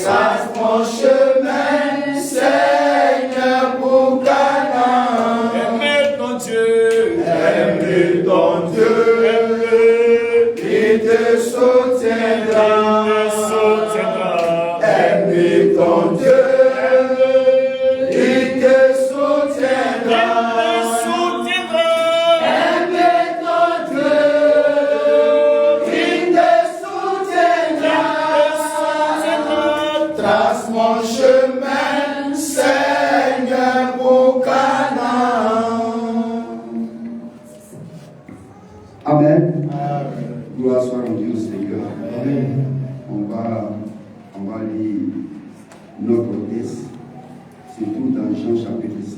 Trace mon chemin, Seigneur, pour Canaan. Aimer ton Dieu, Aimer ton Dieu, il te soutiendra. Aimer ton Dieu, il te soutiendra. Aimer ton Dieu, il te soutiendra. Trace mon chemin, Seigneur, pour Canaan. Amen. Gloire soit rendue au Seigneur. Amen. On va lire notre texte, surtout dans Jean chapitre 5.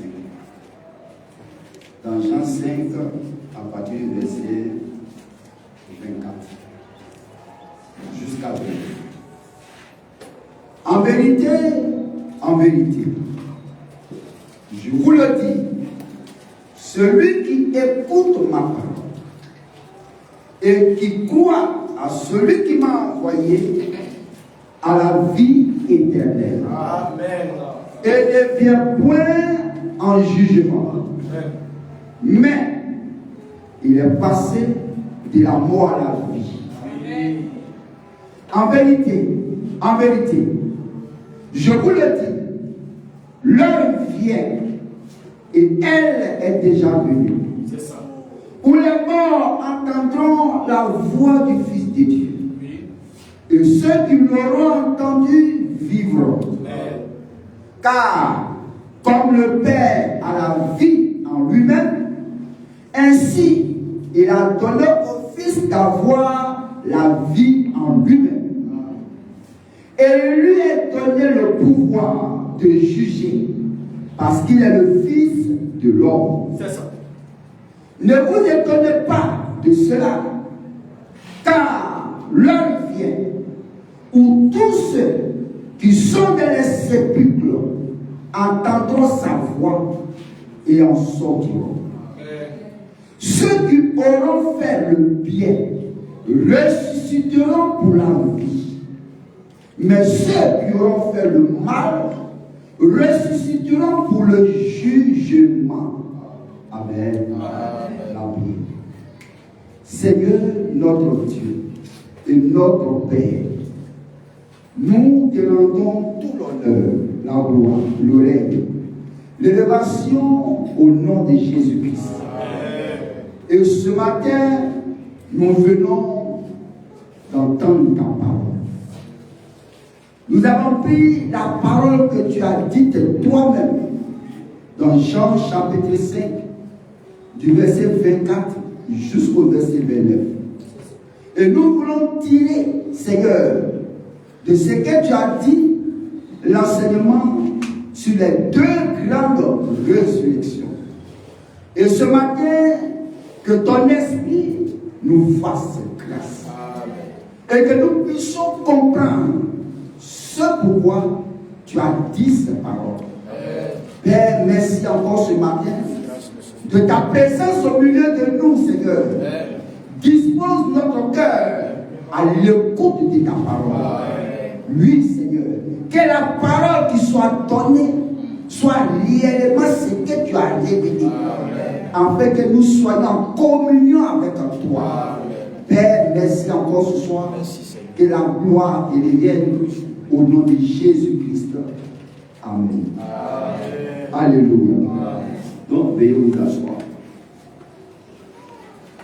Dans Jean 5, à partir du verset 24 jusqu'à 20. En vérité, je vous le dis, celui qui écoute ma parole et qui croit à celui qui m'a envoyé à la vie éternelle. Amen. Et ne vient point en jugement, mais il est passé de la mort à la vie. En vérité, je vous le dis, l'heure vient et elle est déjà venue. c'est ça. Où les morts entendront la voix du Fils de Dieu. Et ceux qui l'auront entendu vivront. Car, comme le Père a la vie en lui-même, ainsi il a donné au Fils d'avoir la vie en lui-même. Et lui a donné le pouvoir de juger, parce qu'il est le Fils de l'homme. C'est ça. Ne vous étonnez pas de cela, car l'heure vient où tous ceux qui sont dans les sépulcres entendront sa voix et en sortiront. Ceux qui auront fait le bien ressusciteront pour la vie, mais ceux qui auront fait le mal ressusciteront pour le jugement. Amen. La Bible. Seigneur notre Dieu et notre Père, nous te rendons tout l'honneur, la gloire, le règne, l'élévation au nom de Jésus-Christ. Et ce matin, nous venons d'entendre ta parole. Nous avons pris la parole que tu as dite toi-même dans Jean chapitre 5, du verset 24 jusqu'au verset 29. Et nous voulons tirer, Seigneur, de ce que tu as dit, l'enseignement sur les deux grandes résurrections. Et ce matin, que ton esprit nous fasse grâce. Et que nous puissions comprendre ce pourquoi tu as dit ces paroles. Père, merci encore ce matin de ta présence au milieu de nous, Seigneur. Dispose notre cœur à l'écoute de ta parole. Oui, Seigneur, que la parole qui soit donnée soit réellement ce que tu as révélé, afin que nous soyons en communion avec toi. Père, merci encore ce soir. Que la gloire te revienne au nom de Jésus-Christ. Amen. Alléluia. Donc, veuillez vous asseoir.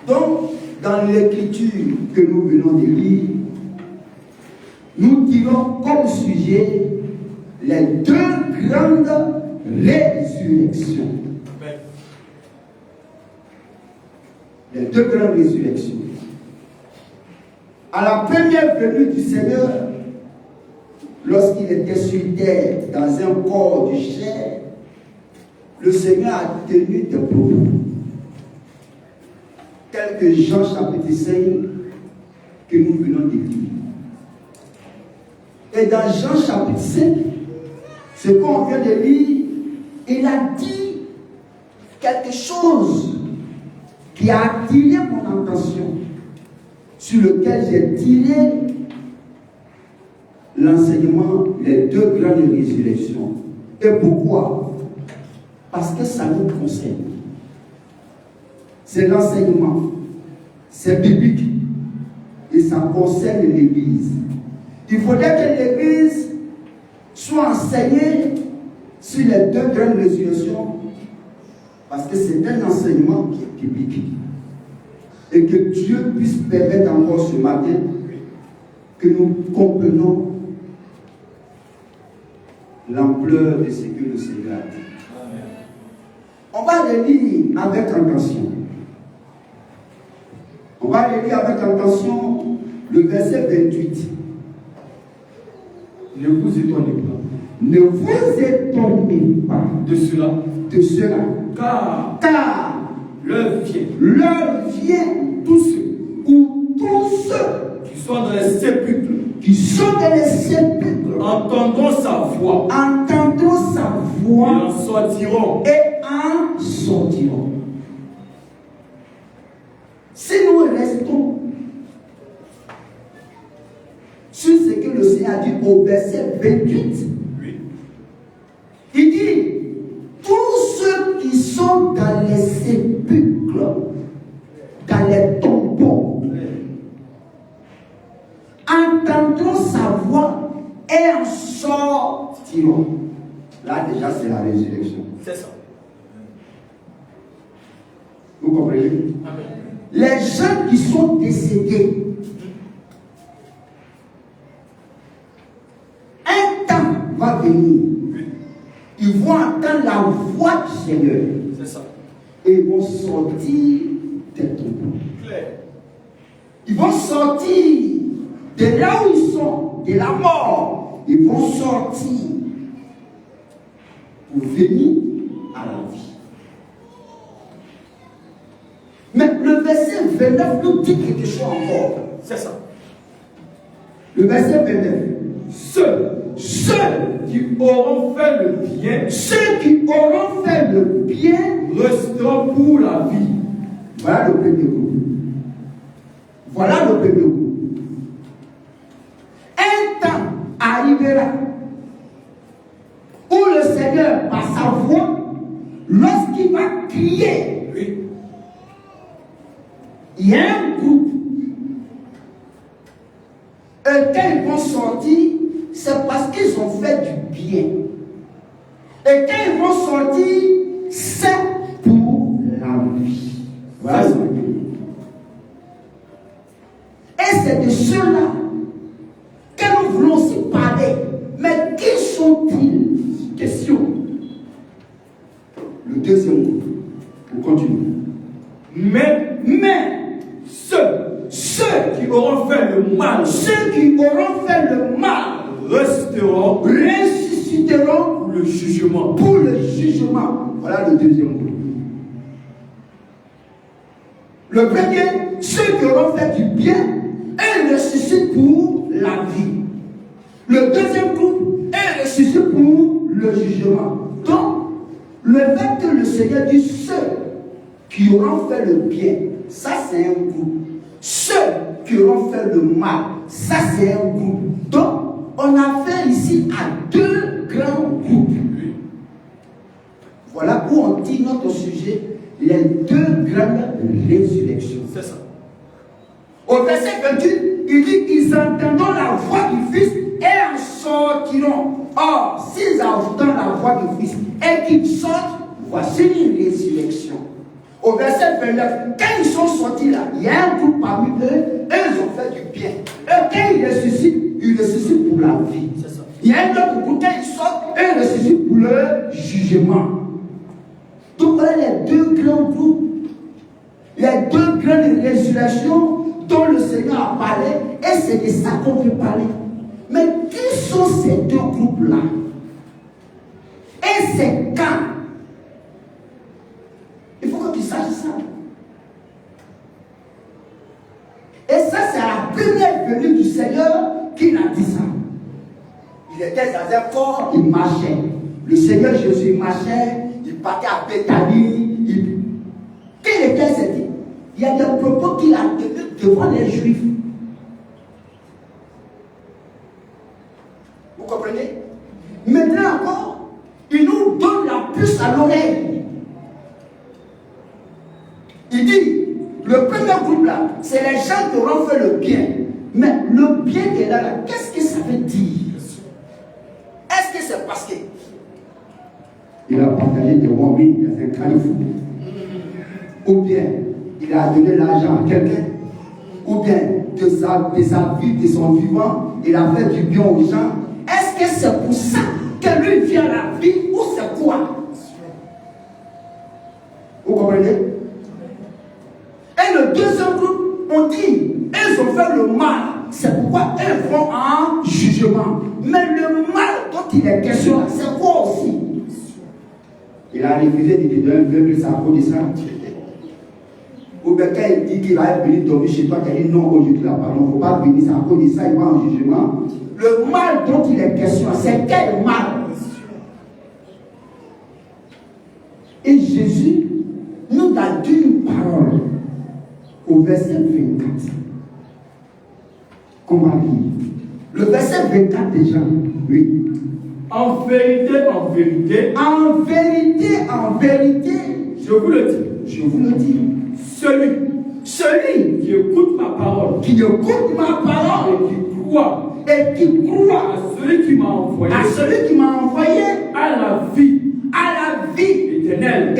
Donc, dans l'écriture que nous venons de lire, nous tirons comme sujet les deux grandes résurrections. Les deux grandes résurrections. À la première venue du Seigneur, lorsqu'il était sur terre dans un corps de chair, le Seigneur a tenu des propos. Tel que Jean chapitre 5 que nous venons de lire. Et dans Jean chapitre 5, ce qu'on vient de lire, il a dit quelque chose qui a attiré mon attention, sur lequel j'ai tiré l'enseignement, les deux grandes résurrections. Et pourquoi? Parce que ça nous concerne. C'est l'enseignement, c'est biblique et ça concerne l'Église. Il faudrait que l'Église soit enseignée sur les deux grandes résurrections parce que c'est un enseignement qui est biblique. Et que Dieu puisse permettre encore ce matin que nous comprenions l'ampleur de ce que le Seigneur a dit. On va le lire avec attention. On va le lire avec attention le verset 28. Ne vous étonnez pas. Ne vous étonnez pas De cela. Car l'heure vient. L'heure vient Tous ceux où tous ceux qui sont dans les sépulcres qui sont dans les sépulcres entendront sa voix entendront sa et voix en sortiront. et en sortiront. Si nous restons sur ce que le Seigneur a dit au verset 28, Oui. il dit tous ceux qui sont dans les sépulcres, dans les tombeaux, entendront sa voix et en sortiront. Là déjà c'est la résurrection. C'est ça. Vous comprenez? Amen. Les gens qui sont décédés, un temps va venir. Ils vont entendre la voix du Seigneur. C'est ça. Et ils vont sortir des tombeaux. Clair. Ils vont sortir de là où ils sont, de la mort. Ils vont sortir pour venir à la vie. Mais le verset 29 nous dit quelque chose encore. C'est ça. Le verset 29. Ceux qui auront fait le bien Ceux qui auront fait le bien resteront pour la vie. Voilà le premier groupe. Voilà le premier groupe. Un temps arrivera où le Seigneur, par sa voix, lorsqu'il va crier, Oui. il y a un groupe. Et quand ils vont sortir, c'est parce qu'ils ont fait du bien. Et quand ils vont sortir, c'est pour la vie. Voilà ce que je veux dire. Et c'est de ceux-là que nous voulons aussi parler. Mais qui sont-ils? Question. Le deuxième groupe. On continue. Mais ceux qui auront fait le mal Ceux qui auront fait le mal resteront ressusciteront pour le jugement. pour le jugement. Voilà le deuxième groupe. Le premier, ceux qui auront fait du bien, ils ressuscitent pour la vie. Le deuxième groupe, ils ressuscitent pour le jugement. Donc, le fait que le Seigneur dit ceux qui auront fait le bien, ça c'est un groupe. Ceux qui auront fait le mal, ça c'est un groupe. Donc, on a fait ici à deux grands groupes. Voilà où on dit notre sujet, les deux grandes résurrections. C'est ça. Au verset 28, il dit qu'ils entendront la voix du Fils et en sortiront. Or, s'ils entendent la voix du Fils et qu'ils sortent, voici une résurrection. Au verset 29, quand ils sont sortis là, il y a un groupe parmi eux, eux ils ont fait du bien. Et quand ils ressuscitent pour la vie. C'est ça. Il y a un autre groupe, quand ils sortent, eux ils ressuscitent pour le jugement. Donc voilà les deux grands groupes, les deux grandes résurrections dont le Seigneur a parlé, et c'est de ça qu'on peut parler. Mais qui sont ces deux groupes-là? Et c'est quand? Il faut que tu saches ça. Et ça, c'est à la première venue du Seigneur qu'il a dit ça. Il était dans un corps, il marchait. Le Seigneur Jésus marchait, il partait à Béthanie. Quel était cette idée? Il y a des propos qu'il a tenus devant les Juifs. Vous comprenez? Maintenant encore, il nous donne la puce à l'oreille. Il dit, le premier groupe là, c'est les gens qui auront fait le bien. Mais le bien qui est là, qu'est-ce que ça veut dire? Est-ce que c'est parce que il a partagé des momies dans un carrefour? Ou bien il a donné l'argent à quelqu'un? Ou bien de sa vie, de son vivant, il a fait du bien aux gens? Est-ce que c'est pour ça que lui vient à la vie ou c'est quoi? Vous comprenez? Et le deuxième groupe, on dit, ils ont fait le mal. C'est pourquoi ils vont en jugement. Mais le mal dont il est question, c'est quoi aussi? Il a refusé de te donner un peu plus à cause de ça. Ou bien quand il dit qu'il va venir dormir chez toi, qu'il dit non, aujourd'hui là, pardon, il ne faut pas venir, c'est à cause de ça, il va en jugement. Le mal dont il est question, c'est quel mal? Et Jésus nous a dit une parole au verset 24. Qu'on va lire. Le verset 24 déjà. Oui. En vérité, en vérité. En vérité, en vérité. Je vous le dis. Je vous le dis. Celui qui écoute ma parole. Qui écoute ma parole. Et qui croit. À celui qui m'a envoyé. À celui qui m'a envoyé. À la vie. À la vie éternelle.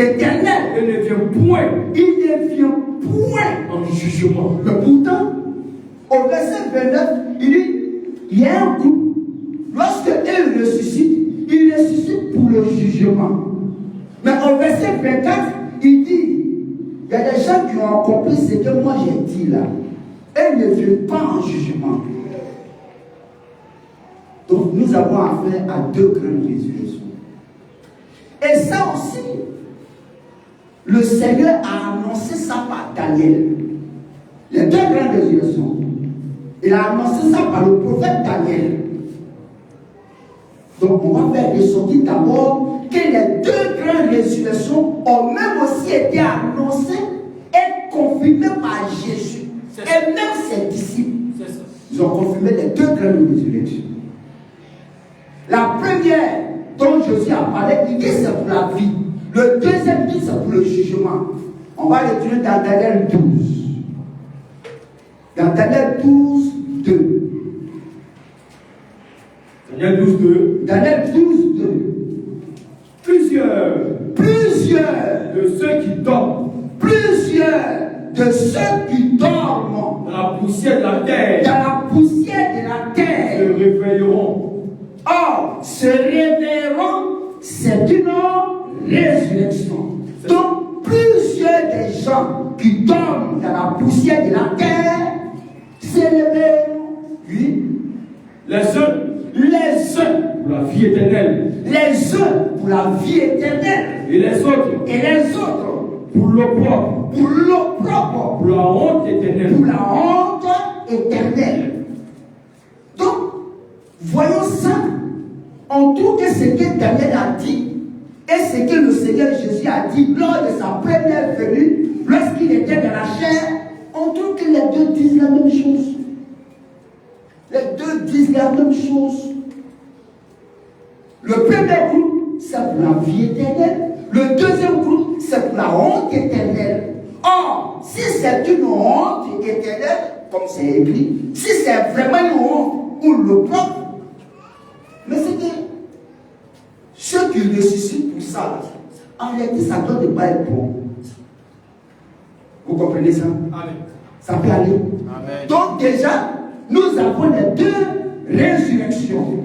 Et ne vient point. Il ne vient point en jugement. Mais pourtant, au verset 29, il dit, il y a un groupe, lorsque eux ressuscitent, ils ressuscitent pour le jugement. Mais au verset 24, il dit, il y a des gens qui ont accompli ce que moi j'ai dit là. Elles ne viennent pas en jugement. Donc nous avons affaire à deux grandes résurrections. Et ça aussi, le Seigneur a annoncé ça par Daniel. Les deux grandes résurrections. Il a annoncé ça par le prophète Daniel. Donc on va faire des sorties d'abord que les deux grandes résurrections ont même aussi été annoncées et confirmées par Jésus. Et même ses disciples. Ils ont confirmé les deux grandes résurrections. La première dont Jésus a parlé, il dit c'est pour la vie. Le deuxième dit c'est pour le jugement. On va le trouver dans Daniel 12. Dans Daniel 12, 2. Daniel 12, 2. Daniel 12, 2. Plusieurs de ceux qui dorment. Plusieurs de ceux qui dorment dans la poussière de la terre. Dans la poussière de la terre. Se réveilleront. Or, se réveilleront, c'est une résurrection. Donc, plusieurs des gens qui dorment dans la poussière de la terre se réveilleront. Oui. Les uns pour la vie éternelle. Les uns pour la vie éternelle. Et les autres pour l'opprobre. Pour l'opprobre. Pour la honte éternelle. Pour la honte éternelle. Donc, voyons ça en tout cas ce que Daniel a dit et ce que le Seigneur Jésus a dit lors de sa première venue, lorsqu'il était dans la chair. En tout cas, les deux disent la même chose. Les deux disent la même chose. Le premier groupe, c'est pour la vie éternelle. Le deuxième groupe, c'est pour la honte éternelle. Or, si c'est une honte éternelle, comme c'est écrit, si c'est vraiment une honte ou le propre, mais c'est que ceux qui ressuscitent pour ça, en réalité, ça doit ne pas être bon. Vous comprenez ça? Amen. Ça peut aller. Amen. Donc déjà, nous avons les deux résurrections.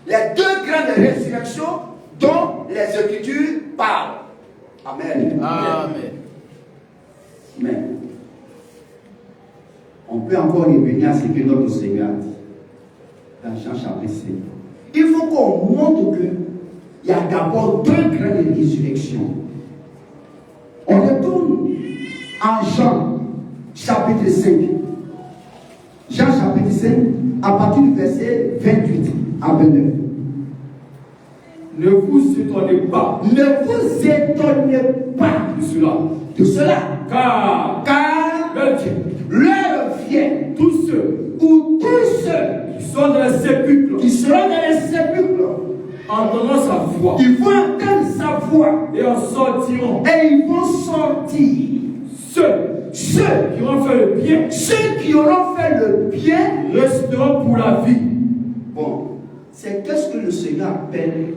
Les deux grandes résurrections dont les Écritures parlent. Amen. Amen. Mais on peut encore revenir à ce que notre Seigneur a dit dans Jean chapitre 5. Il faut qu'on montre qu'il y a d'abord deux grandes résurrections. On retourne en Jean chapitre 5. Jean chapitre 5, à partir du verset 28 à 29. Ne vous étonnez pas. Ne vous étonnez pas de cela. De cela. Car l'heure vient. Tous ceux où tous ceux qui sont dans les sépulcres, qui seront dans les sépulcres, entendront sa voix. ils vont entendre sa voix Et en sortiront et ils vont sortir. ceux qui ont fait le bien, Ceux qui auront fait le bien resteront pour la vie. Bon, c'est qu'est-ce que le Seigneur appelle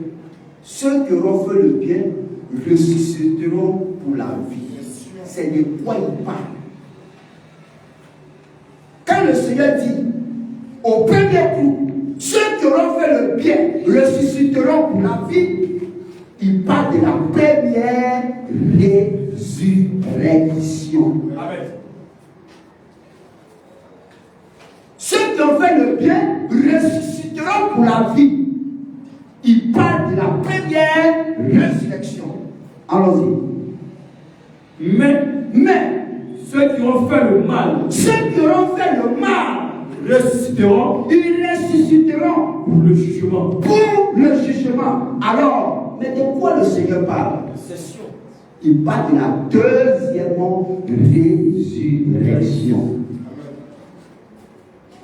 ceux qui auront fait le bien ressusciteront pour la vie. C'est de quoi il parle. Quand le Seigneur dit au premier coup, ceux qui auront fait le bien ressusciteront pour la vie, il parle de la première résurrection. Amen. Ceux qui ont fait le bien ressusciteront pour la vie. Il parle de la première résurrection. Allons-y. Mais ceux qui ont fait le mal, Ceux qui auront fait le mal, ressusciteront ils ressusciteront pour le jugement. pour le jugement. Alors, mais de quoi le Seigneur parle? Il parle de la deuxième résurrection.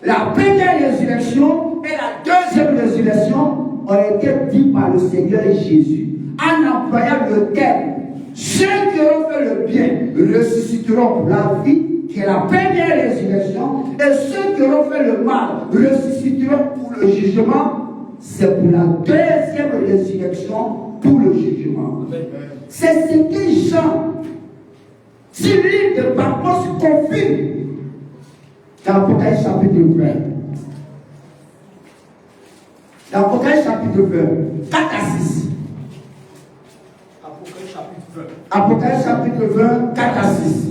La première résurrection et la deuxième résurrection ont été dites par le Seigneur Jésus en employant le terme. Ceux qui auront fait le bien ressusciteront pour la vie, qui est la première résurrection, et ceux qui auront fait le mal ressusciteront pour le jugement. C'est pour la deuxième résurrection, pour le jugement. C'est ce que Jean, sur l'île de Patmos, confirme dans l'Apocalypse chapitre 20. Dans l'Apocalypse chapitre 20, 4 à 6. Apocalypse chapitre 20, 4 à 6.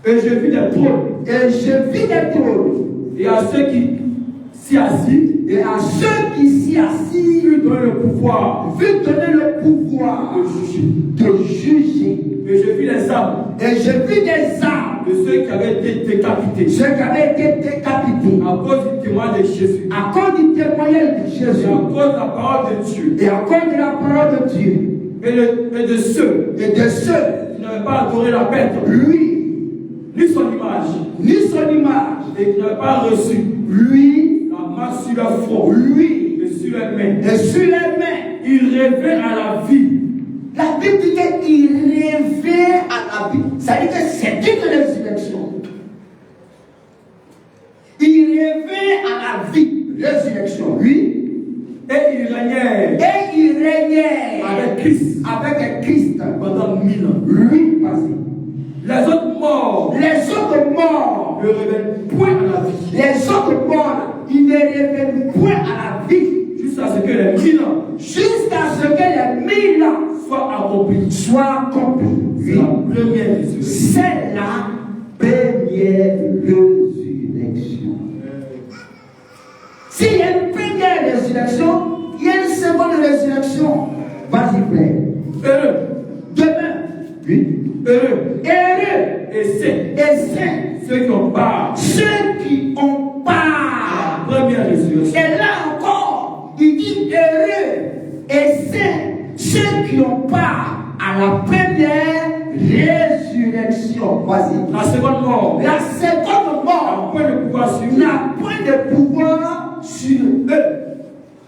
Et je vis des trônes, Et je vis des trônes, et à ceux qui s'y assis, et à ceux qui s'y assis, fut donné le pouvoir fut donné le pouvoir de juger. Et je vis les âmes Et je vis des âmes, de ceux qui avaient été décapités ceux qui avaient été décapités, à cause du témoin de Jésus, à cause du témoignage de et Jésus, à cause de la parole de Dieu, et à cause de la parole de Dieu, et de ceux et de ceux, qui n'avaient pas adoré la bête, lui, ni son image, ni son image, et qui n'avaient pas reçu lui, la marque sur leur front lui, et sur leurs mains. et sur les mains. Ils rêvaient à la vie. La Bible dit qu'il rêvait à la vie. Ça veut dire que c'est une résurrection. Il rêvait à la vie. Résurrection, oui. Et ils régnaient Et il régnait avec Christ avec Christ. pendant 1000 ans. Oui, vas-y. Les autres morts Les autres morts, ne révèlent point à la vie, les autres morts, ils ne révèlent point à la vie jusqu'à ce que les 1000 ans jusqu'à ce que les 1000 ans soient accomplis. soient accomplis. C'est la première résurrection. C'est la première résurrection. S'il y a une première résurrection, il y a une seconde résurrection. Vas-y, frère. Heureux, Demain, oui. heureux Heureux et saints, et saints, ceux qui ont part ceux qui ont part. à la première résurrection. Et là encore, il dit heureux et saints, ceux qui ont part à la première résurrection. Vas-y. La seconde mort La seconde n'a mort point de pouvoir sur eux, n'a point de pouvoir sur eux.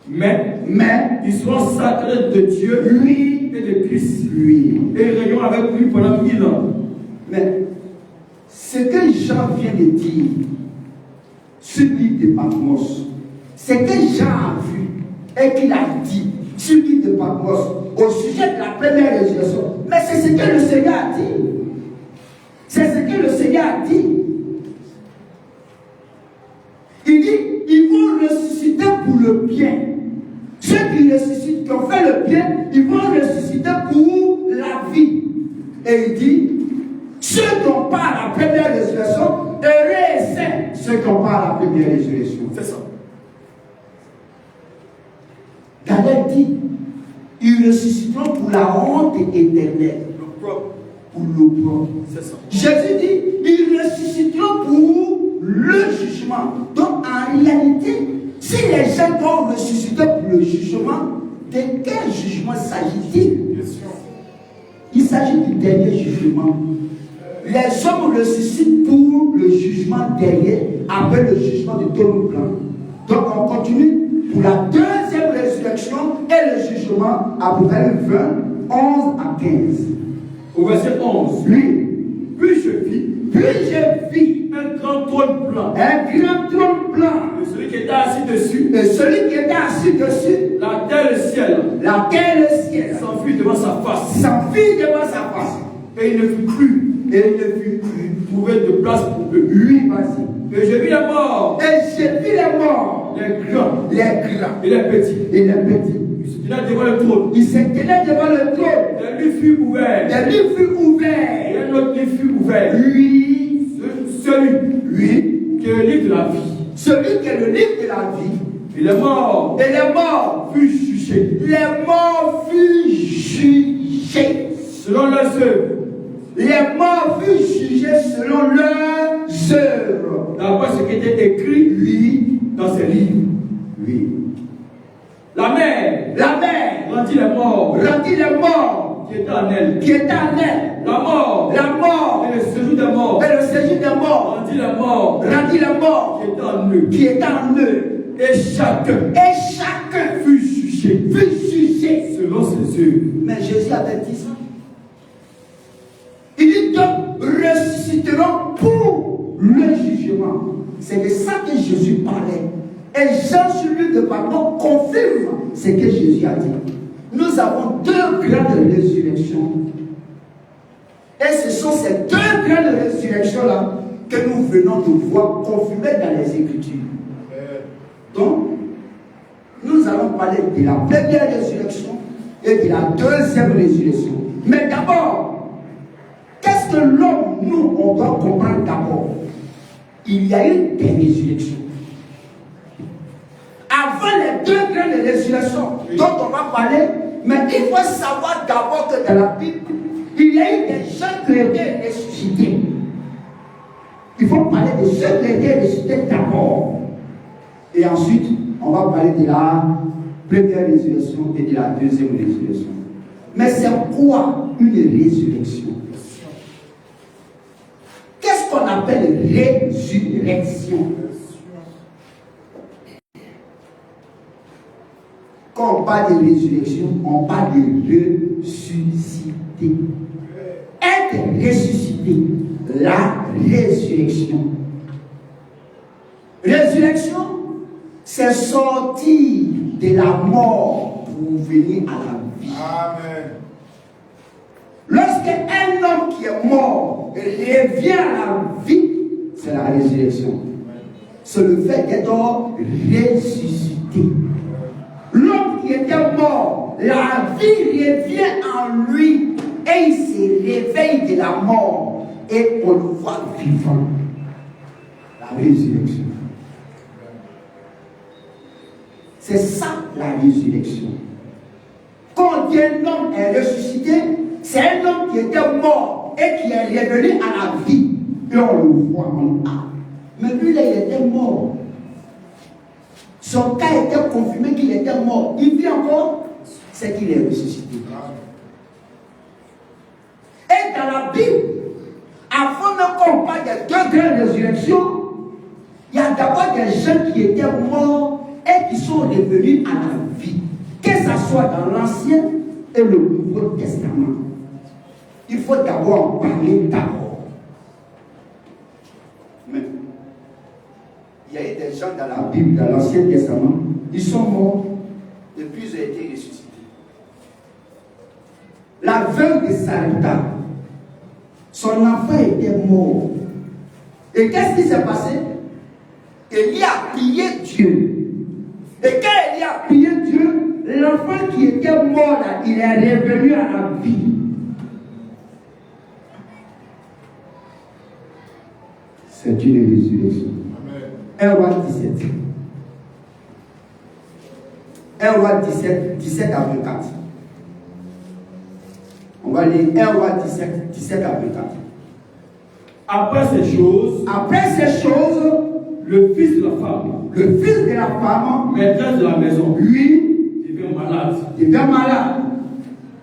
mais Mais ils seront sacrés de Dieu lui, et de Christ. lui. Et ils régneront avec lui pendant 1000 ans. Mais ce que Jean vient de dire sur l'île de Patmos, c'est que Jean a vu et qu'il a dit sur l'île de Patmos au sujet de la première résurrection. Mais c'est ce que le Seigneur a dit. C'est ce que le Seigneur a dit. Il dit, ils vont ressusciter pour le bien. Ceux qui ressuscitent, qui ont fait le bien, ils vont ressusciter pour la vie. Et il dit, ceux qui n'ont pas la première résurrection, heureux et saints, ceux qui n'ont pas la première résurrection. C'est ça. Daniel dit, ils ressusciteront pour la honte éternelle, Le propre, pour l'opprobre. c'est ça. Jésus dit, ils ressusciteront pour le jugement. Donc en réalité, si les gens doivent ressusciter pour le jugement, de quel jugement s'agit-il? Il s'agit du dernier jugement. Les hommes ressuscitent pour le jugement dernier, après le jugement du trône blanc. Donc on continue pour la deuxième résurrection et le jugement, Apocalypse 20, 11 à 15. Au verset 11. Oui. Puis je vis un grand trône blanc. Un grand trône blanc. Et celui qui était assis dessus. Et celui qui était assis dessus. La terre et le ciel. La terre et le ciel. S'enfuit devant sa face. S'enfuit devant sa face. Et il ne fut plus. Et il ne fut plus. Trouver de place pour eux. Oui, vas-y. Et j'ai vu les morts. Et j'ai vu les morts. Les grands. Les grands. Et les petits. Et les petits. Ils se tenaient devant le trône. Ils se tenaient devant le trône. Des livres furent ouverts. Les livres furent Et ouverts. un autre livre fut ouvert. Oui. Celui Oui. qui est le livre de la vie. Celui qui est le livre de la vie. Et les morts Et les morts. furent jugés. Les morts furent jugés. Selon leurs œuvres. Les morts furent jugés selon leurs œuvres. D'après ce qui était écrit Oui. dans ces livres. Oui. La mer La mer rendit les morts rendit les morts qui étaient en elle. qui étaient en elle. La mort La mort et le séjour des morts et le séjour des morts rendit les morts rendit les morts qui étaient en eux. qui étaient en eux. Et chacun Fut jugé jugé. selon ses œuvres. Mais Jésus avait dit ça. Il dit donc ressusciteront pour le jugement. C'est de ça que Jésus parlait. Et Jean, celui de Pardon, confirme ce que Jésus a dit. Nous avons deux grandes résurrections. Et ce sont ces deux grandes résurrections-là que nous venons de voir confirmées dans les Écritures. Donc, nous allons parler de la première résurrection et de la deuxième résurrection. Mais d'abord, qu'est-ce que l'homme, nous, on doit comprendre d'abord? Il y a eu des résurrections. Avant les deux grandes résurrections dont on va parler, mais il faut savoir d'abord que dans la Bible, il y a eu des gens qui étaient ressuscités. Il faut parler de ceux qui étaient ressuscités d'abord. Et ensuite, on va parler de la première résurrection et de la deuxième résurrection. Mais c'est quoi une résurrection? Qu'est-ce qu'on appelle résurrection? Quand on parle de résurrection, on parle de ressusciter. Être ressuscité, la résurrection. Résurrection, c'est sortir de la mort pour venir à la vie. Amen. Lorsqu'un homme qui est mort revient à la vie, c'est la résurrection. C'est le fait d'être ressuscité. L'homme qui était mort, la vie revient en lui et il se réveille de la mort et on le voit vivant. La résurrection. C'est ça la résurrection. Quand un homme est ressuscité, c'est un homme qui était mort et qui est revenu à la vie. Et on le voit en âme. Mais lui, là, il était mort. Son cas était confirmé qu'il était mort. Il vit encore, c'est qu'il est ressuscité. Et dans la Bible, avant même qu'on parle des deux grandes résurrections, il y a d'abord des gens qui étaient morts et qui sont revenus à la vie. Que ce soit dans l'Ancien et le Nouveau Testament. Il faut d'abord en parler d'abord. Mais il y a eu des gens dans la Bible, dans l'Ancien Testament, ils sont morts et puis ils ont été ressuscités. La veuve de Sarepta, son enfant était mort. Et qu'est-ce qui s'est passé? Élie a prié Dieu. Et quand Élie a prié Dieu, l'enfant qui était mort là, il est revenu à la vie. C'est une résurrection. 1 roi 17. 1 roi 17, 17 à 24. On va lire 1 roi 17, 17 à 24. Après ces choses, le fils de la femme, maîtresse de la maison, lui, devient malade.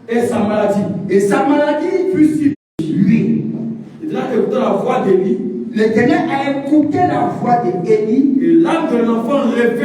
Et sa maladie fut si lui. L'Éternel écouta la voix d'Élie. L'Éternel a écouté la voix d'Élie. Et l'âme de l'enfant revint